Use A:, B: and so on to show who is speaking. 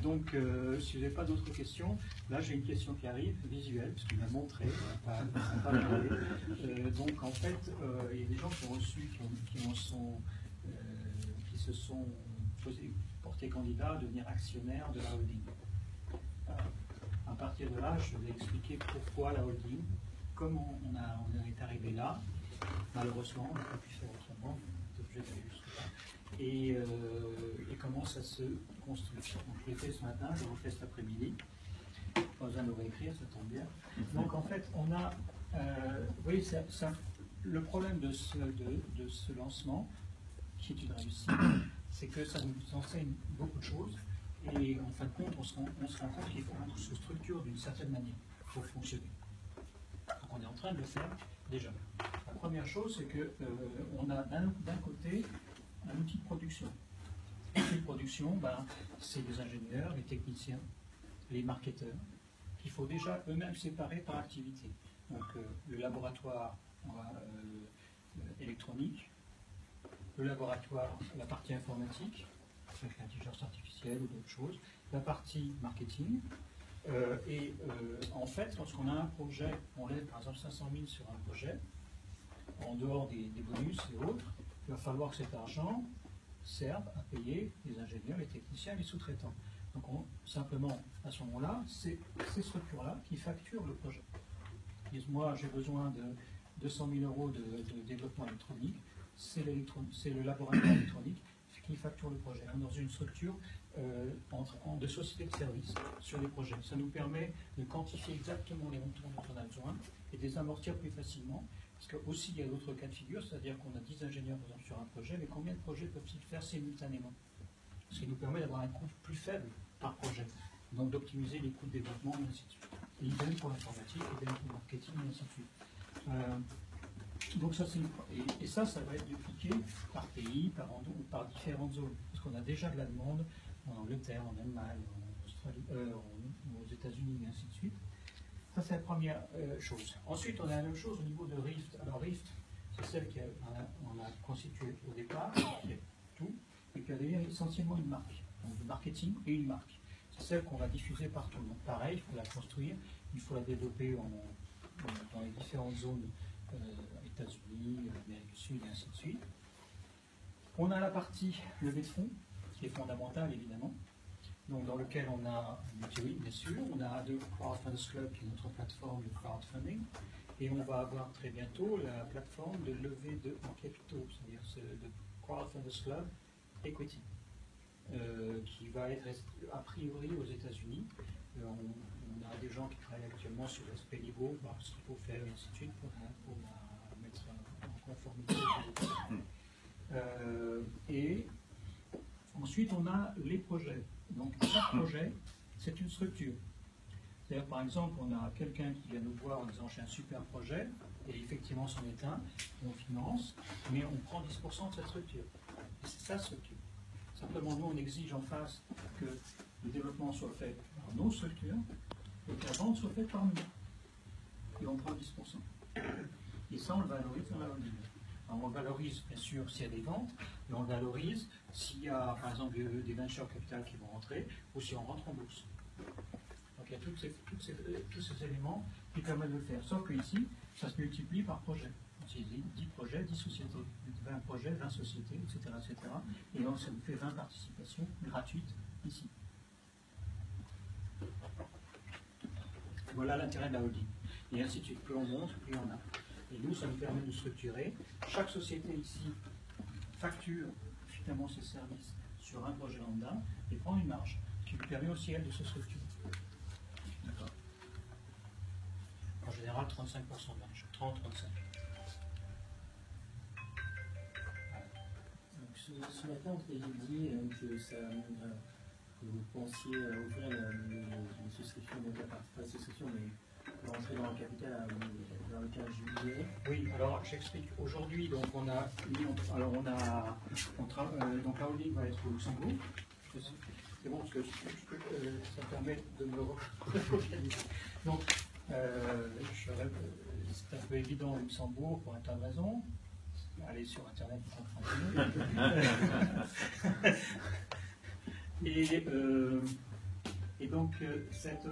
A: Donc, si vous n'avez pas d'autres questions, là j'ai une question qui arrive, visuelle, parce qu'il m'a montré, on va pas parler. Donc en fait, il y a des gens qui ont reçu, qui se sont portés candidats à devenir actionnaires de la holding. À partir de là, je vais expliquer pourquoi la holding, comment on est arrivé là. Malheureusement, on n'a pas pu faire autrement, et comment ça se construit. Donc je l'ai fait ce matin, je le refais cet après-midi. Pas besoin de réécrire, ça tombe bien. Donc en fait, on a, oui, le problème de ce lancement, qui est une réussite, c'est que ça nous enseigne beaucoup de choses. Et en fin de compte, on se rend compte qu'il faut qu'on se structure d'une certaine manière pour fonctionner. Donc on est en train de le faire déjà. La première chose, c'est qu'on a d'un côté un outil de production. L'outil de production, c'est les ingénieurs, les techniciens, les marketeurs, qu'il faut déjà eux-mêmes séparer par activité. Donc le laboratoire électronique, le laboratoire, la partie informatique, avec l'intelligence artificielle ou d'autres choses, la partie marketing. En fait, lorsqu'on a un projet, on lève par exemple 500 000 sur un projet, en dehors des bonus et autres, il va falloir que cet argent serve à payer les ingénieurs, les techniciens, les sous-traitants. Donc simplement, à ce moment-là, c'est ces structures-là qui facturent le projet. Ils disent, moi j'ai besoin de 200 000 euros de développement électronique, c'est le laboratoire électronique qui facture le projet. Dans une structure de société de services sur les projets. Ça nous permet de quantifier exactement les montants dont on a besoin et de les amortir plus facilement. Parce qu'aussi, il y a d'autres cas de figure, c'est-à-dire qu'on a 10 ingénieurs par exemple, sur un projet, mais combien de projets peuvent-ils faire simultanément? Ce qui nous permet d'avoir un coût plus faible par projet, donc d'optimiser les coûts de développement, et ainsi de suite. Et idem pour l'informatique, idem pour le marketing, et ainsi de suite. Donc ça, ça va être dupliqué par pays, par différentes zones, parce qu'on a déjà de la demande en Angleterre, en Allemagne, en Australie, aux États-Unis, et ainsi de suite. Ça, c'est la première chose. Ensuite, on a la même chose au niveau de Rift. Alors, Rift, c'est celle qu'on a constituée au départ, qui est tout, et puis elle devient essentiellement une marque, donc du marketing et une marque. C'est celle qu'on va diffuser partout. Donc, pareil, il faut la construire, il faut la développer dans les différentes zones, États-Unis, Amérique du Sud, et ainsi de suite. On a la partie levée de fonds, qui est fondamentale, évidemment. Donc, dans lequel on a Utili, bien sûr, on a le Crowdfunders Club, qui est notre plateforme de crowdfunding, et on va avoir très bientôt la plateforme de levée en capitaux, c'est-à-dire le Crowdfunders Club Equity, qui va être a priori aux États-Unis. On a des gens qui travaillent actuellement sur l'aspect Libo, voir ce qu'il faut faire, et ainsi de suite, pour la mettre en conformité. Et ensuite, on a les projets. Donc, chaque projet, c'est une structure. C'est-à-dire, par exemple, on a quelqu'un qui vient nous voir en disant « j'ai un super projet », et effectivement, c'en est un, on finance, mais on prend 10% de cette structure. Et c'est sa structure. Simplement, nous, on exige en face que le développement soit fait par nos structures, et que la vente soit faite par nous. Et on prend 10%. Et ça, on le valorise dans la holding. Alors, on le valorise, bien sûr, s'il y a des ventes, et on le valorise s'il y a, par exemple, des venture capital qui vont rentrer, ou si on rentre en bourse. Donc, il y a tous ces éléments qui permettent de le faire. Sauf qu'ici, ça se multiplie par projet. C'est 10 projets, 10 sociétés. 20 projets, 20 sociétés, etc. Et donc, ça nous fait 20 participations gratuites ici. Voilà l'intérêt de la holding. Et ainsi de suite. Plus on monte, plus on a. Et nous, ça nous permet de structurer. Chaque société ici facture finalement ses services sur un projet lambda et prend une marge, ce qui lui permet aussi, elle, de se structurer. D'accord. En général, 35% de marge. 30-35%.
B: Ce matin, vous avez dit que vous pensiez ouvrir les souscriptions, donc pas la souscription, mais rentrer dans le capital vers le 15 juillet.
A: Oui, alors j'explique. Aujourd'hui, donc on a donc la holding va être au Luxembourg. C'est bon parce que ça permet de me relocaliser. Donc, c'est un peu évident au Luxembourg pour un tas de raisons. Allez sur Internet pour comprendre. Et donc, cette